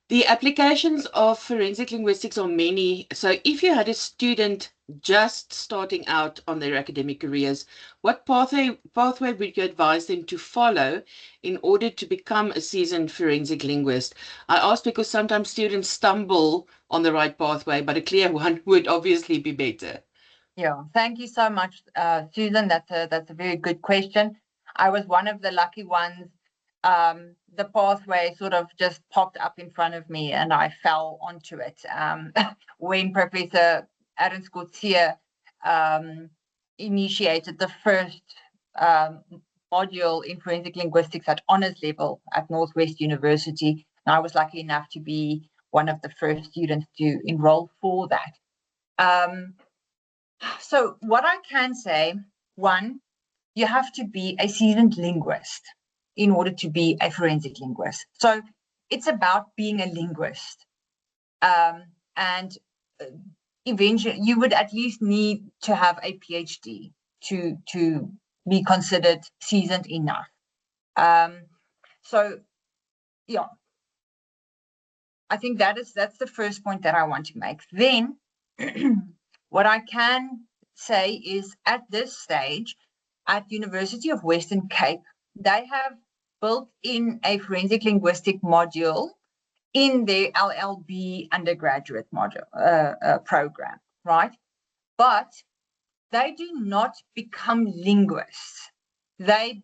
the applications of forensic linguistics are many. So if you had a student just starting out on their academic careers, what pathway would you advise them to follow in order to become a seasoned forensic linguist? I ask because sometimes students stumble on the right pathway, but a clear one would obviously be better. Yeah, thank you so much, Susan. That's a very good question. I was one of the lucky ones. The pathway sort of just popped up in front of me and I fell onto it. When Professor Adams-Coetzee initiated the first module in forensic linguistics at honours level at Northwest University, and I was lucky enough to be one of the first students to enroll for that. So what I can say, one, you have to be a seasoned linguist in order to be a forensic linguist. So it's about being a linguist. And eventually you would at least need to have a PhD to be considered seasoned enough. So yeah, I think that's the first point that I want to make. Then what I can say is at this stage, at University of Western Cape, they have built in a forensic linguistic module in their LLB undergraduate module program, right? But they do not become linguists. They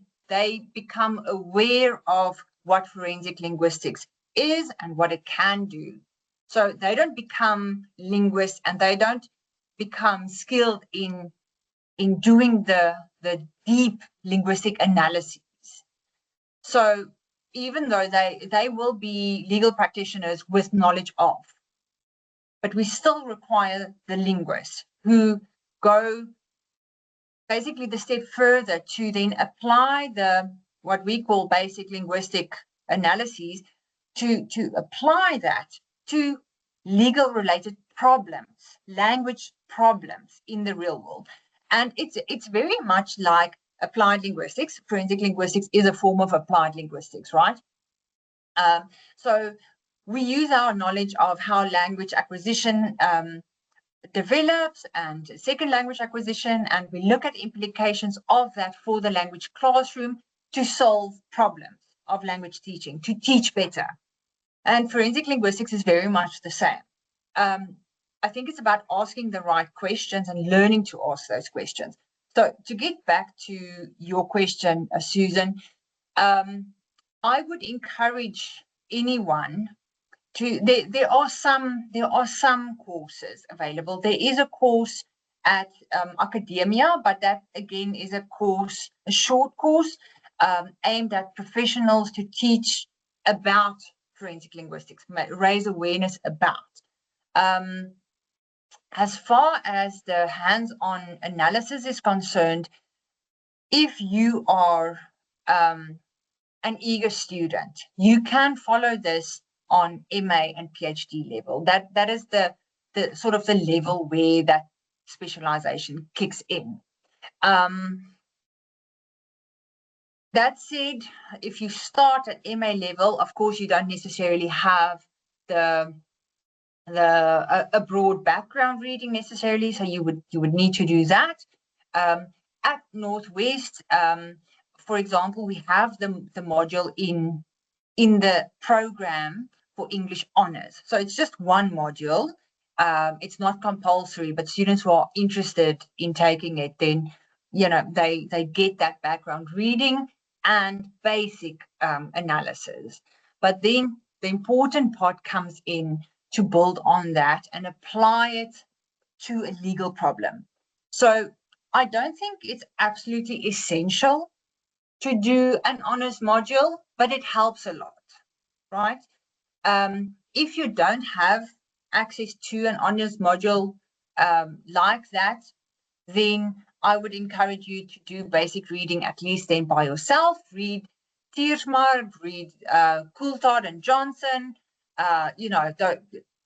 become aware of what forensic linguistics is and what it can do. So they don't become linguists and they don't become skilled in doing the deep linguistic analyses. So even though they will be legal practitioners with knowledge of, but we still require the linguists who go basically the step further to then apply what we call basic linguistic analyses to apply that to legal related problems, language problems in the real world. And it's very much like applied linguistics. Forensic linguistics is a form of applied linguistics, right? So we use our knowledge of how language acquisition develops and second language acquisition, and we look at implications of that for the language classroom to solve problems of language teaching, to teach better. And forensic linguistics is very much the same. I think it's about asking the right questions and learning to ask those questions. So to get back to your question, Susan, I would encourage anyone to, there are some courses available. There is a course at Academia, but that again is a short course aimed at professionals to teach about forensic linguistics, raise awareness about. As far as the hands-on analysis is concerned, if you are an eager student, you can follow this on MA and PhD level. That is the sort of the level where that specialization kicks in. That said, if you start at MA level, of course, you don't necessarily have a broad background reading necessarily, so you would need to do that. At Northwest, for example, we have the module in the program for English Honours. So it's just one module. It's not compulsory, but students who are interested in taking it, then they get that background reading and basic analysis. But then the important part comes in to build on that and apply it to a legal problem. So I don't think it's absolutely essential to do an honours module, but it helps a lot, right? If you don't have access to an honors module like that, then I would encourage you to do basic reading, at least then by yourself. Read Tiersma, read Coulthard and Johnson,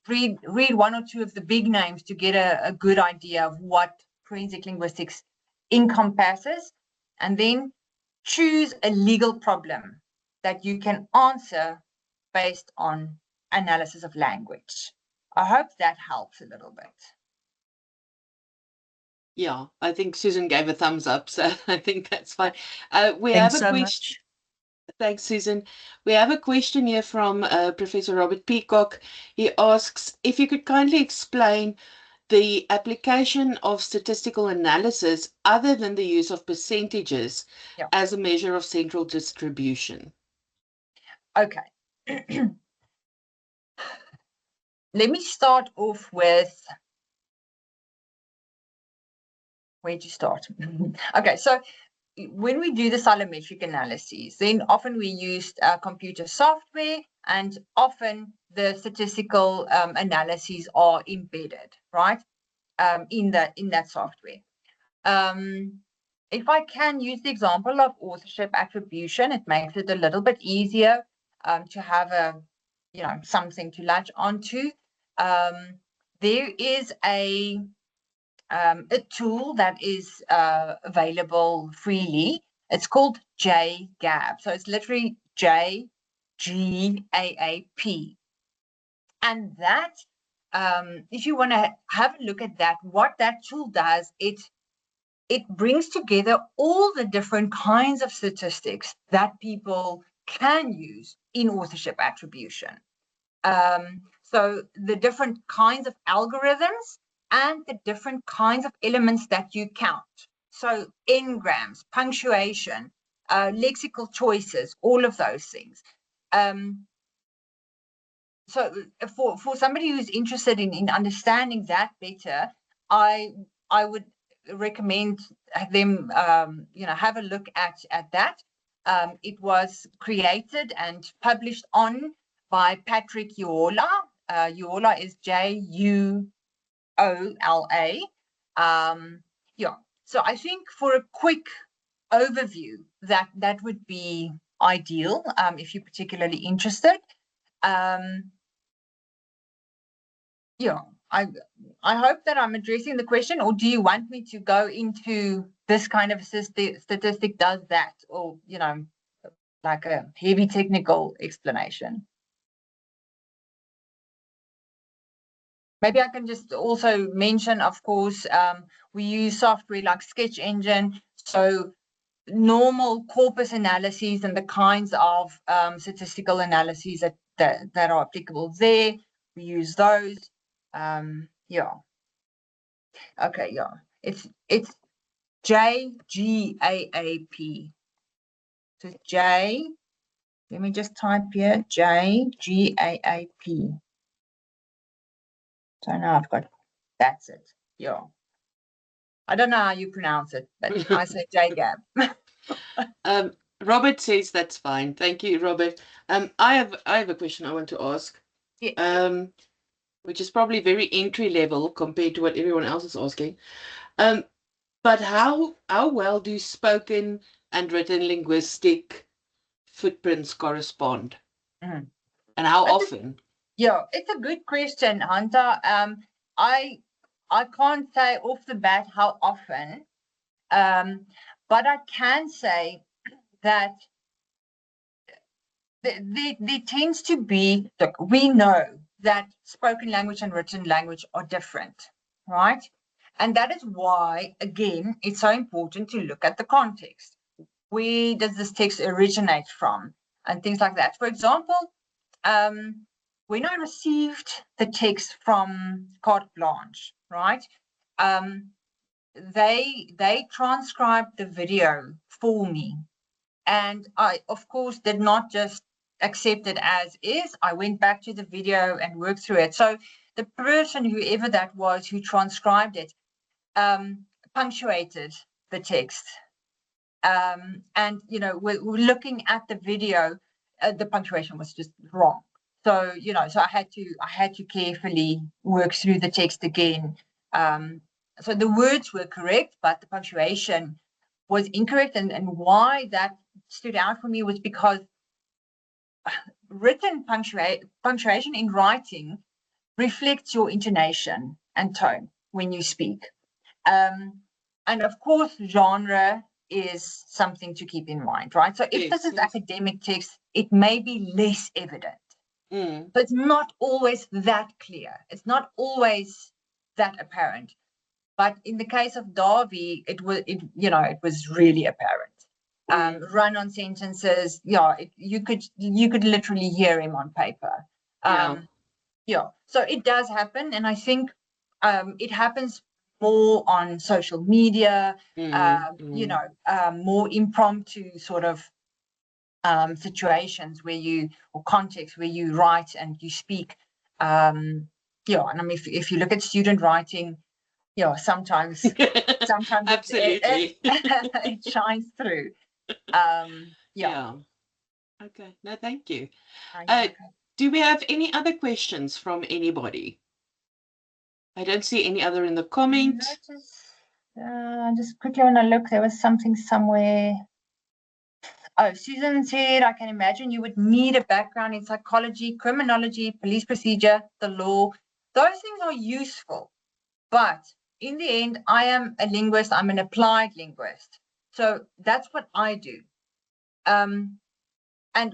read one or two of the big names to get a good idea of what forensic linguistics encompasses, and then choose a legal problem that you can answer based on analysis of language. I hope that helps a little bit. Yeah, I think Susan gave a thumbs up, so I think that's fine. We Thanks have a so question. much. Thanks, Susan. We have a question here from Professor Robert Peacock. He asks if you could kindly explain the application of statistical analysis other than the use of percentages as a measure of central distribution. Okay. Let me start off with, where'd you start? Okay, so when we do the solometric analyses, then often we used computer software, and often the statistical analyses are embedded, right, in that software. If I can use the example of authorship attribution, it makes it a little bit easier to have something to latch onto. There is a tool that is available freely. It's called JGAAP. So it's literally JGAAP. And that, if you want to have a look at that, what that tool does, it brings together all the different kinds of statistics that people can use in authorship attribution. So the different kinds of algorithms and the different kinds of elements that you count. So n-grams, punctuation, lexical choices, all of those things. So for somebody who's interested in understanding that better, I would recommend them have a look at that. It was created and published by Patrick Uola. Uola is Juola. So I think for a quick overview, that would be ideal if you're particularly interested. I hope that I'm addressing the question, or do you want me to go into this kind of statistic does that, or, like a heavy technical explanation? Maybe I can just also mention, of course, we use software like Sketch Engine. So normal corpus analyses and the kinds of statistical analyses that are applicable there, we use those. Okay, it's JGAAP. So let me just type here, JGAAP. So now I've got, that's it. I don't know how you pronounce it, but I say JGAAP. Robert says that's fine. Thank you, Robert. I have a question I want to ask. Yeah. Which is probably very entry level compared to what everyone else is asking. But how well do spoken and written linguistic footprints correspond? And how often? It's a good question, Hunter. I can't say off the bat how often, but I can say that there tends to be, look, we know that spoken language and written language are different, right? And that is why, again, it's so important to look at the context. Where does this text originate from? And things like that. For example, when I received the text from Carte Blanche, right? They transcribed the video for me. And I, of course, did not just accept it as is. I went back to the video and worked through it. So the person, whoever that was, who transcribed it, punctuated the text. And, we're looking at the video, the punctuation was just wrong. So, you know, so I had to carefully work through the text again. So the words were correct, but the punctuation was incorrect. And why that stood out for me was because written punctuation in writing reflects your intonation and tone when you speak. And of course, genre is something to keep in mind, right? So if this is academic text, it may be less evident. But it's not always that clear. It's not always that apparent. But in the case of Darby, it was really apparent. Run-on sentences, you could literally hear him on paper. So it does happen, and I think it happens more on social media. More impromptu sort of situations or contexts where you write and you speak. And I mean, if you look at student writing, sometimes absolutely it shines through. Okay, no, thank you. Do we have any other questions from anybody? I don't see any other in the comment. Just quickly want to look. There was something somewhere. Oh, Susan said, I can imagine you would need a background in psychology, criminology, police procedure, the law. Those things are useful. But in the end, I am a linguist. I'm an applied linguist. So that's what I do. And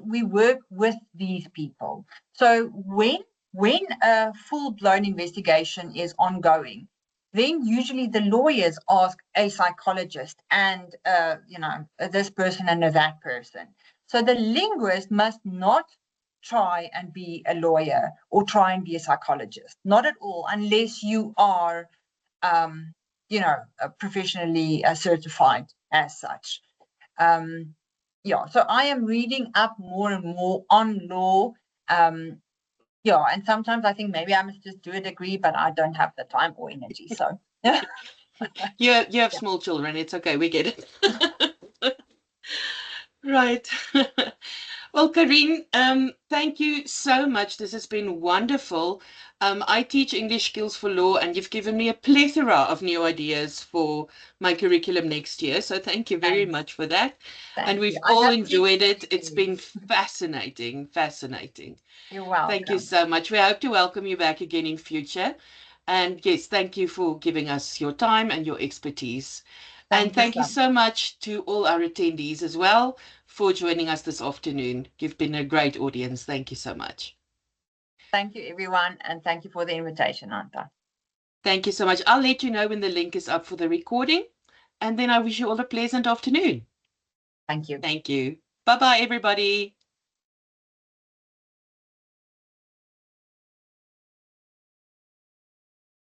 we work with these people. So when a full-blown investigation is ongoing, then usually the lawyers ask a psychologist and, this person and that person. So the linguist must not try and be a lawyer or try and be a psychologist, not at all, unless you are, professionally certified as such. So I am reading up more and more on law. And sometimes I think maybe I must just do a degree, but I don't have the time or energy. So you have small children. It's okay. We get it. Right. Well, Karien, thank you so much. This has been wonderful. I teach English skills for law, and you've given me a plethora of new ideas for my curriculum next year. So thank you very much for that. And we've all enjoyed it. It's been fascinating. You're welcome. Thank you so much. We hope to welcome you back again in future. And yes, thank you for giving us your time and your expertise. And thank you so much to all our attendees as well for joining us this afternoon. You've been a great audience. Thank you so much. Thank you, everyone. And thank you for the invitation, Anta. Thank you so much. I'll let you know when the link is up for the recording. And then I wish you all a pleasant afternoon. Thank you. Thank you. Bye-bye, everybody.